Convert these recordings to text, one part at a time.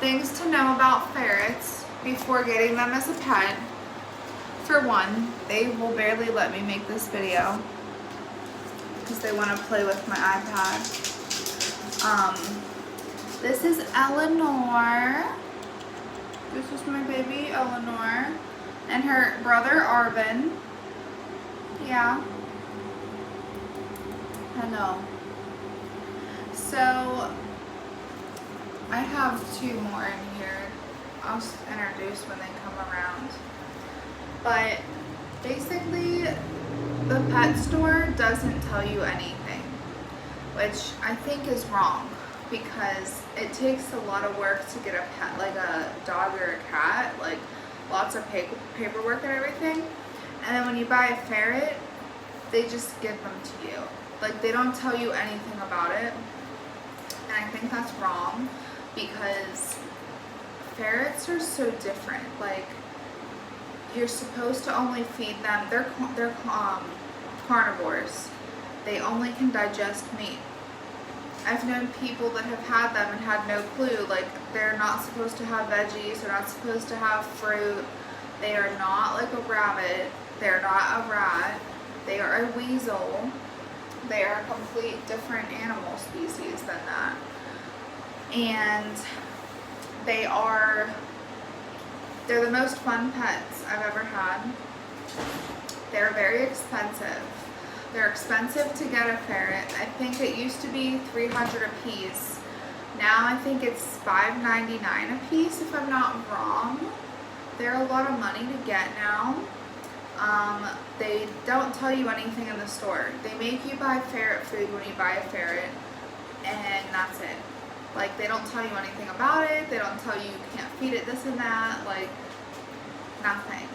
Things to know about ferrets before getting them as a pet. For one, they will barely let me make this video because they want to play with my iPad. This is Eleanor. This is my baby Eleanor and her brother Arvin. Yeah. Hello. So I have two more in here. I'll introduce when they come around. But basically, the pet store doesn't tell you anything, which I think is wrong because it takes a lot of work to get a pet, like a dog or a cat, like lots of paperwork and everything. And then when you buy a ferret, they just give them to you. Like, they don't tell you anything about it. And I think that's wrong because ferrets are so different. Like, you're supposed to only feed them, they're carnivores. They only can digest meat. I've known people that have had them and had no clue. Like, they're not supposed to have veggies, they're not supposed to have fruit. They are not like a rabbit, they're not a rat, they are a weasel. They are a complete different animal species than that. And they're the most fun pets I've ever had. They're very expensive. They're expensive to get a ferret. I think it used to be $300 a piece. Now I think it's $5.99 a piece if I'm not wrong. They're a lot of money to get now. They don't tell you anything in the store. They make you buy ferret food when you buy a ferret, and that's it. Like, they don't tell you anything about it. They don't tell you you can't feed it this and that. Like, nothing.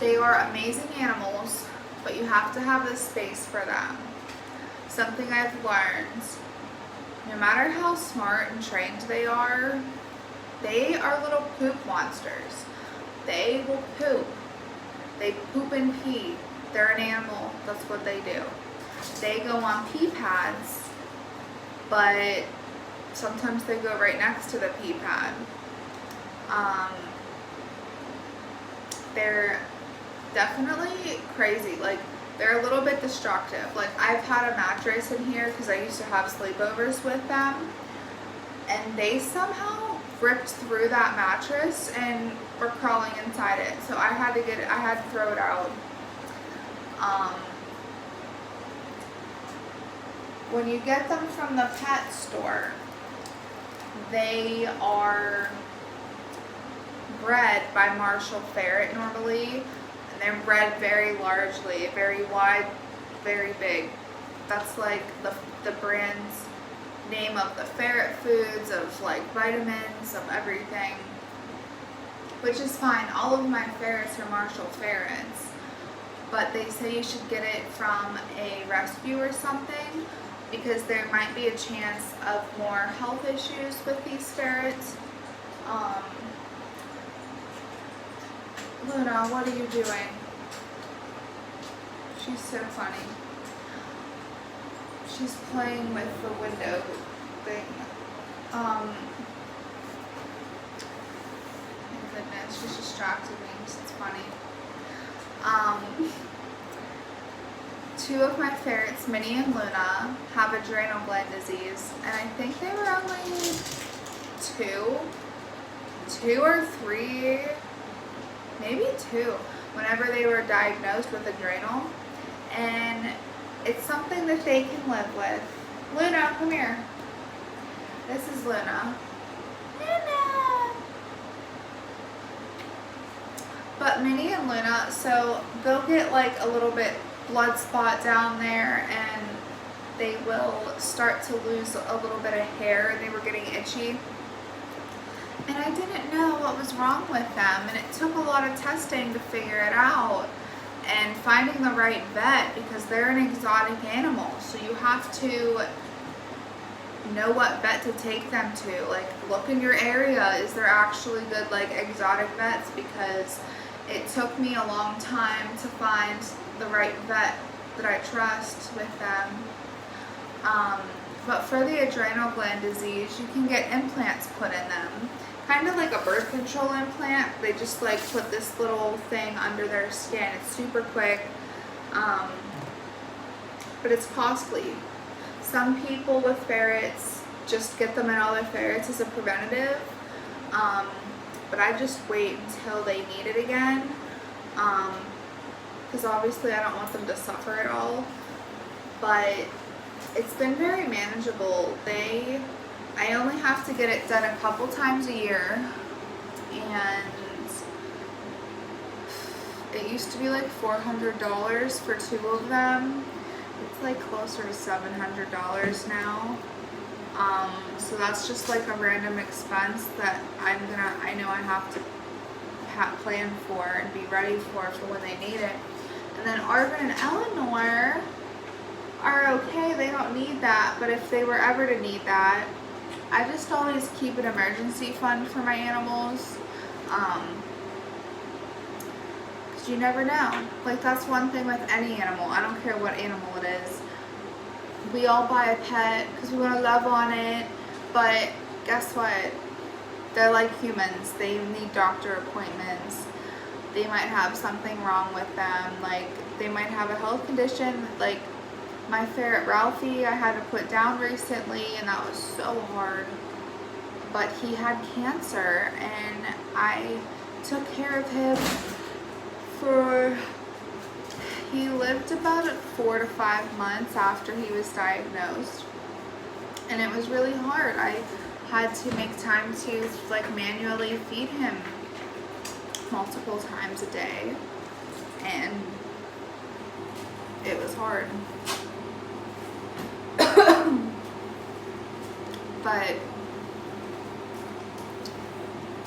They are amazing animals, but you have to have the space for them. Something I've learned, no matter how smart and trained they are little poop monsters. They will poop. They poop and pee. They're an animal. That's what they do. They go on pee pads, but sometimes they go right next to the pee pad. They're definitely crazy. Like, they're a little bit destructive. Like, I've had a mattress in here because I used to have sleepovers with them, and they somehow ripped through that mattress and were crawling inside it. So I had to throw it out. When you get them from the pet store, they are bred by Marshall Ferret normally, and they're bred very largely, very wide, very big. That's like the brand's name of the ferret foods, of like vitamins, of everything, which is fine. All of my ferrets are Marshall ferrets, but they say you should get it from a rescue or something because there might be a chance of more health issues with these ferrets. Luna, what are you doing? She's so funny. She's playing with the window thing. My goodness, she's distracted me because it's funny. Two of my ferrets, Minnie and Luna, have adrenal gland disease, and I think they were only two or three, maybe two, whenever they were diagnosed with adrenal, and it's something that they can live with. Luna, come here. This is Luna. Luna! But Minnie and Luna, so they'll get like a little bit blood spot down there and they will start to lose a little bit of hair, and they were getting itchy. And I didn't know what was wrong with them, and it took a lot of testing to figure it out and finding the right vet because they're an exotic animal. So you have to know what vet to take them to. Like, look in your area. Is there actually good like exotic vets? Because it took me a long time to find the right vet that I trust with them. But for the adrenal gland disease, you can get implants put in them. Kind of like a birth control implant. They just like put this little thing under their skin. It's super quick. But it's costly. Some people with ferrets just get them in all their ferrets as a preventative. But I just wait until they need it again. Because obviously I don't want them to suffer at all. But it's been very manageable. I only have to get it done a couple times a year, and it used to be like $400 for 2 of them. It's like closer to $700 now. So that's just like a random expense that I know I have to plan for and be ready for when they need it. And then Arvin and Eleanor are okay, they don't need that, but if they were ever to need that, I just always keep an emergency fund for my animals, because you never know. Like, that's one thing with any animal. I don't care what animal it is. We all buy a pet because we want to love on it, but guess what? They're like humans. They need doctor appointments. They might have something wrong with them. Like, they might have a health condition. Like, my ferret Ralphie, I had to put down recently, and that was so hard. But he had cancer, and I took care of him he lived about 4 to 5 months after he was diagnosed. And it was really hard. I had to make time to like manually feed him multiple times a day, and it was hard. But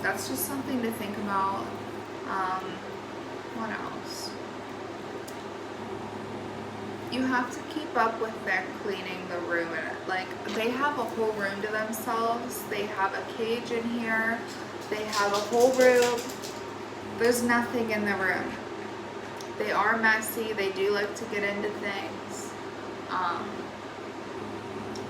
that's just something to think about. What else? You have to keep up with their cleaning the room. Like, they have a whole room to themselves. They have a cage in here. They have a whole room. There's nothing in the room. They are messy. They do like to get into things.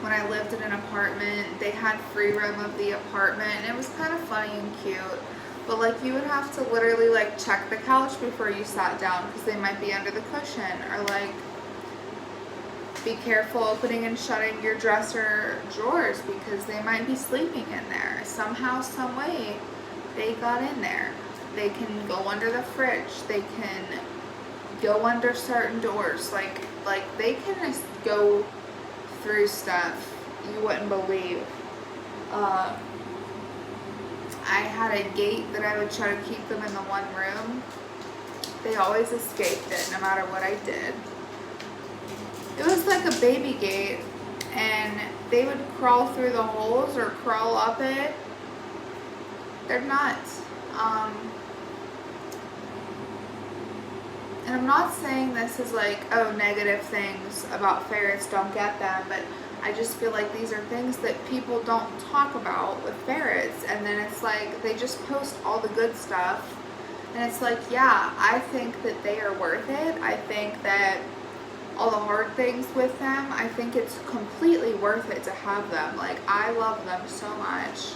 When I lived in an apartment, they had free room of the apartment, and it was kind of funny and cute. But like, you would have to literally like check the couch before you sat down because they might be under the cushion, or like be careful opening and shutting your dresser drawers because they might be sleeping in there. Somehow, some way, they got in there. They can go under the fridge. They can go under certain doors. Like they can just go through stuff you wouldn't believe. I had a gate that I would try to keep them in the one room. They always escaped it no matter what I did. It was like a baby gate, and they would crawl through the holes or crawl up it. They're nuts. And I'm not saying this is like, oh, negative things about ferrets, don't get them, but I just feel like these are things that people don't talk about with ferrets, and then it's like they just post all the good stuff, and it's like, yeah, I think that they are worth it. I think that all the hard things with them, I think it's completely worth it to have them. Like, I love them so much.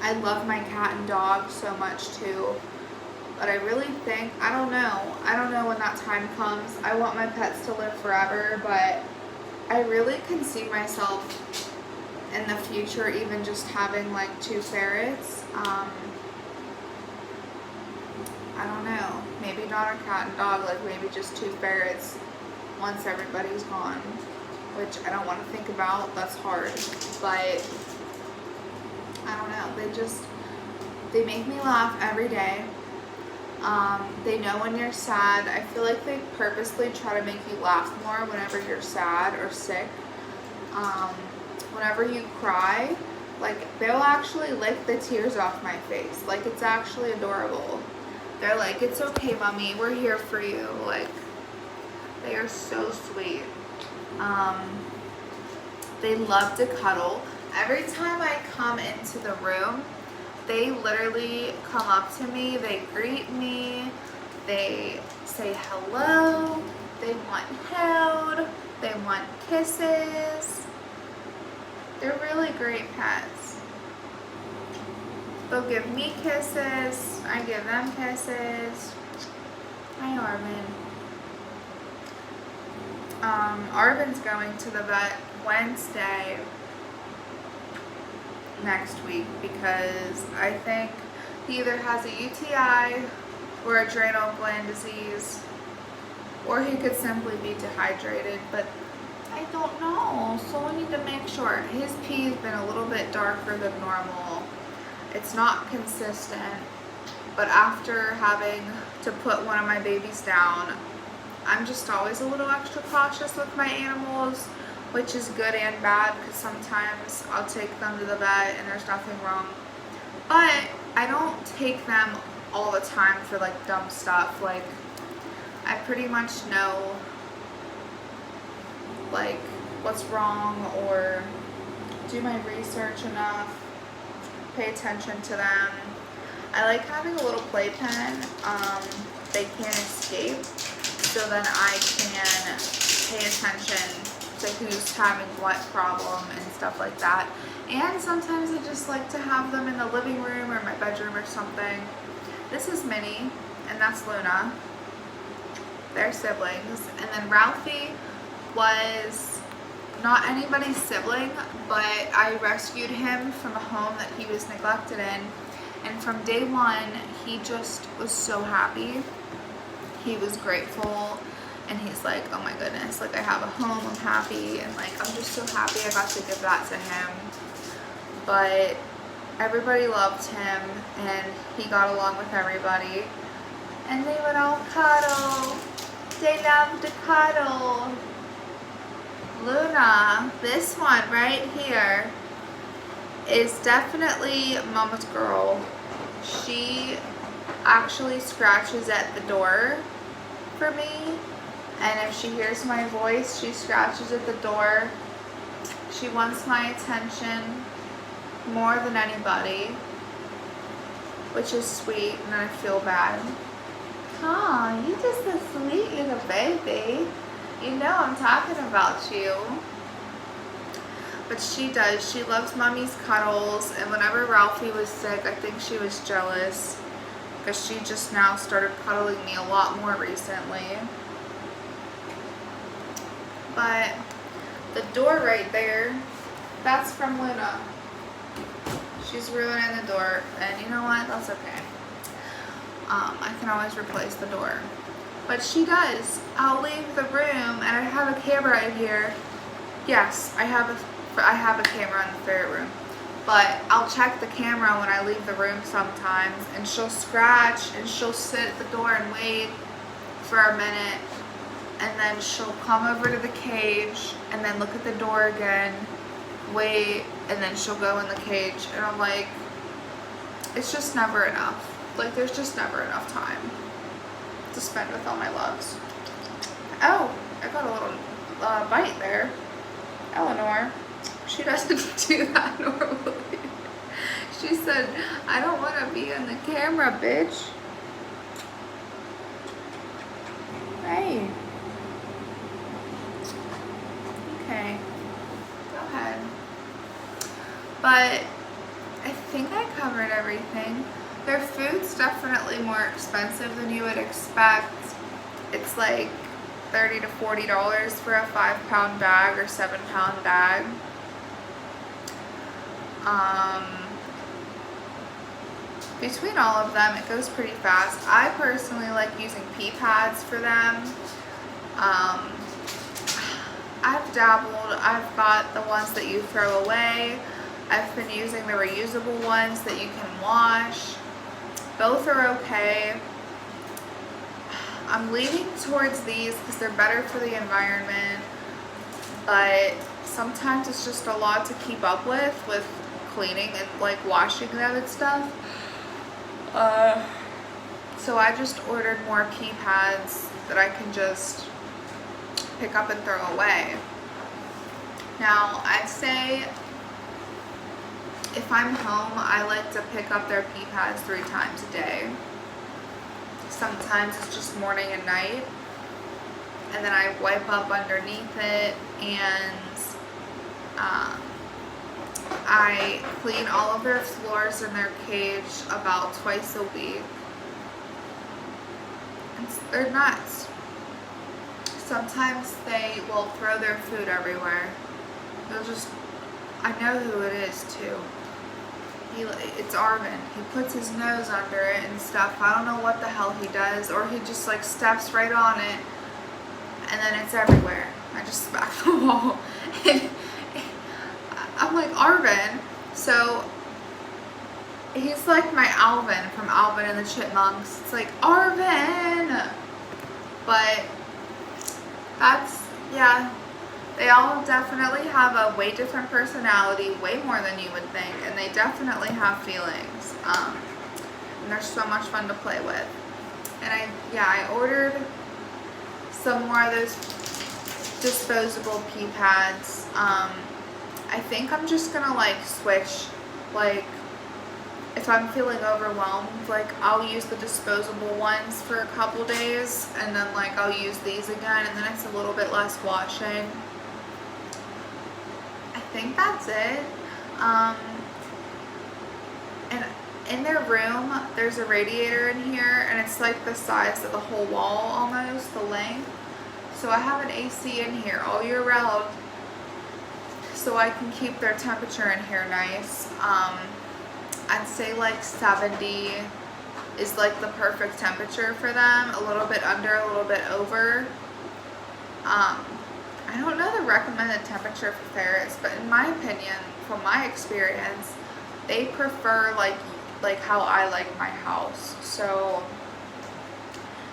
I love my cat and dog so much too. But I really think, I don't know when that time comes. I want my pets to live forever, but I really can see myself in the future even just having like 2 ferrets. I don't know, maybe not a cat and dog, like maybe just 2 ferrets once everybody's gone, which I don't want to think about. That's hard, but I don't know, they make me laugh every day. They know when you're sad. I feel like they purposely try to make you laugh more whenever you're sad or sick. Whenever you cry, like, they'll actually lick the tears off my face. Like, it's actually adorable. They're like, it's okay, mommy, we're here for you. Like, they are so sweet. They love to cuddle. Every time I come into the room, they literally come up to me, they greet me, they say hello, they want held, They want kisses. They're really great pets. They'll give me kisses. I give them kisses. Hi, Arvin. Arvin's going to the vet Wednesday next week because I think he either has a UTI or adrenal gland disease, or he could simply be dehydrated, but I don't know, so we need to make sure. His pee has been a little bit darker than normal. It's not consistent, but after having to put one of my babies down, I'm just always a little extra cautious with my animals, which is good and bad because sometimes I'll take them to the vet and there's nothing wrong. But I don't take them all the time for like dumb stuff. Like, I pretty much know like what's wrong, or do my research enough, pay attention to them. I like having a little playpen. They can't escape, so then I can pay attention to who's having what problem and stuff like that. And sometimes I just like to have them in the living room or my bedroom or something. This is Minnie, and that's Luna. They're siblings. And then Ralphie was not anybody's sibling, but I rescued him from a home that he was neglected in. And from day one, he just was so happy. He was grateful. And he's like, oh my goodness, like I have a home, I'm happy. And like, I'm just so happy I got to give that to him. But everybody loved him and he got along with everybody. And they would all cuddle. They loved to cuddle. Luna, this one right here, is definitely Mama's girl. She actually scratches at the door for me. And if she hears my voice, she scratches at the door. She wants my attention more than anybody, which is sweet, and I feel bad. Aw, you're just a sweet little baby. You know I'm talking about you. But she does. She loves Mommy's cuddles, and whenever Ralphie was sick, I think she was jealous because she just now started cuddling me a lot more recently. But the door right there, that's from Luna. She's ruining the door, and you know what? That's okay. I can always replace the door. But she does. I'll leave the room, and I have a camera in here. Yes, I have a camera in the ferret room. But I'll check the camera when I leave the room sometimes, and she'll scratch, and she'll sit at the door and wait for a minute. And then she'll come over to the cage and then look at the door again, wait, and then she'll go in the cage. And I'm like, it's just never enough. Like, there's just never enough time to spend with all my loves. Oh, I got a little bite there. Eleanor, she doesn't do that normally. She said, I don't want to be in the camera, bitch. Hey. Okay, go ahead. But I think I covered everything. Their food's definitely more expensive than you would expect. It's like $30 to $40 for a 5-pound bag or 7-pound bag. Between all of them, it goes pretty fast. I personally like using pee pads for them. I've dabbled. I've got the ones that you throw away. I've been using the reusable ones that you can wash. Both are okay. I'm leaning towards these because they're better for the environment, but sometimes it's just a lot to keep up with cleaning and like washing them and stuff. So I just ordered more pee pads that I can just pick up and throw away. Now, I'd say if I'm home, I like to pick up their pee pads 3 times a day. Sometimes it's just morning and night. and then I wipe up underneath it, and I clean all of their floors in their cage about twice a week. They're nuts. Sometimes they will throw their food everywhere. They'll just, I know who it is too. It's Arvin. He puts his nose under it and stuff. I don't know what the hell he does, or he just like steps right on it, and then it's everywhere. I just smack the wall. And I'm like, Arvin. So he's like my Alvin from Alvin and the Chipmunks. It's like, Arvin. But that's, yeah. They all definitely have a way different personality, way more than you would think, and they definitely have feelings. And they're so much fun to play with. And I ordered some more of those disposable pee pads. I think I'm just gonna like switch, like if I'm feeling overwhelmed, like I'll use the disposable ones for a couple days, and then like I'll use these again, and then it's a little bit less washing. I think that's it. And in their room, there's a radiator in here, and it's like the size of the whole wall almost, the length. So I have an AC in here all year round, so I can keep their temperature in here nice. I'd say like 70 is like the perfect temperature for them, a little bit under, a little bit over. I don't know the recommended temperature for ferrets, but in my opinion, from my experience, they prefer like how I like my house. So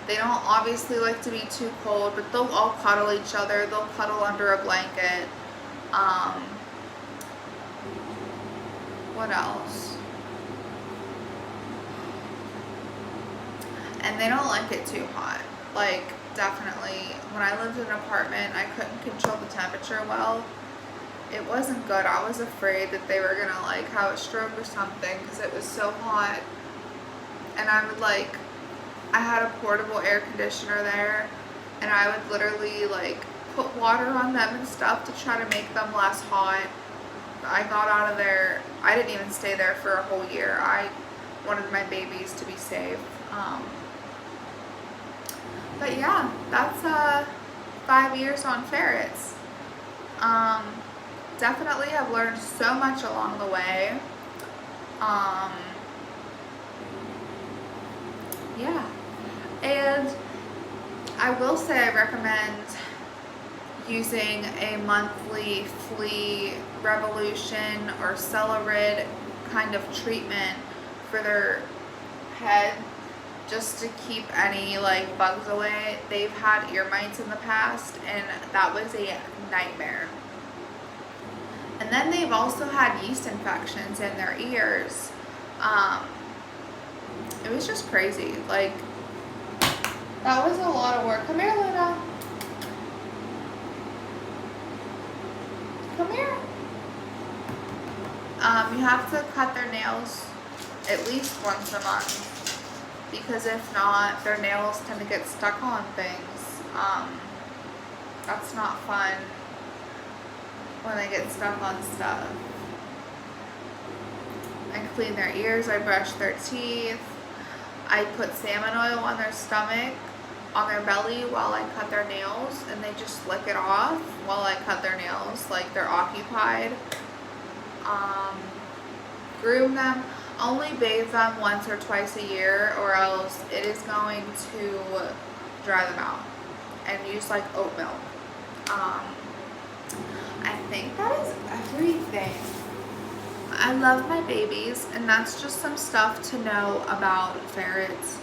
they don't obviously like to be too cold, but they'll all cuddle each other. They'll cuddle under a blanket. What else? And they don't like it too hot. Like, definitely, when I lived in an apartment, I couldn't control the temperature well. It wasn't good. I was afraid that they were gonna like have a stroke or something because it was so hot. And I would like, I had a portable air conditioner there, and I would literally like put water on them and stuff to try to make them less hot. I got out of there. I didn't even stay there for a whole year. I wanted my babies to be safe. But yeah, that's 5 years on ferrets. Definitely have learned so much along the way. Yeah. And I will say I recommend using a monthly flea revolution or Celerid kind of treatment for their head, just to keep any like bugs away. They've had ear mites in the past, and that was a nightmare. And then they've also had yeast infections in their ears. It was just crazy. Like, that was a lot of work. Come here, Luna. Come here. You have to cut their nails at least once a month, because if not, their nails tend to get stuck on things. That's not fun when they get stuck on stuff. I clean their ears, I brush their teeth, I put salmon oil on their stomach, on their belly while I cut their nails, and they just lick it off while I cut their nails, like they're occupied. Groom them. Only bathe them once or twice a year, or else it is going to dry them out. And use like oat milk. I think that is everything. I love my babies, and that's just some stuff to know about ferrets,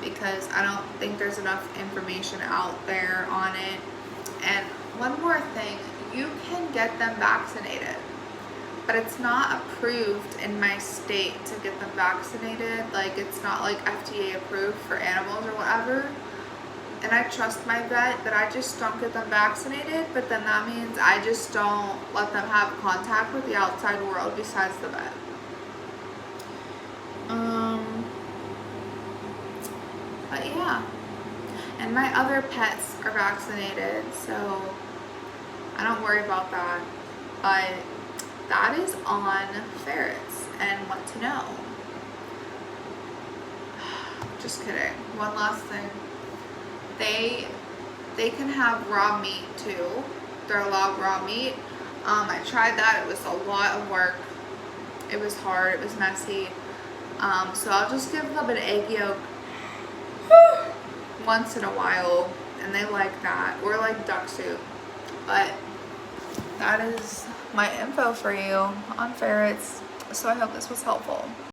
because I don't think there's enough information out there on it. And one more thing, you can get them vaccinated, but it's not approved in my state to get them vaccinated. Like, it's not like FDA approved for animals or whatever. And I trust my vet that I just don't get them vaccinated, but then that means I just don't let them have contact with the outside world besides the vet. But yeah. And my other pets are vaccinated, so I don't worry about that. But that is on ferrets and what to know. Just kidding. One last thing. They can have raw meat too. They're allowed raw meat. I tried that. It was a lot of work. It was hard. It was messy. So I'll just give them an egg yolk once in a while, and they like that, or like duck soup. But that is my info for you on ferrets. So I hope this was helpful.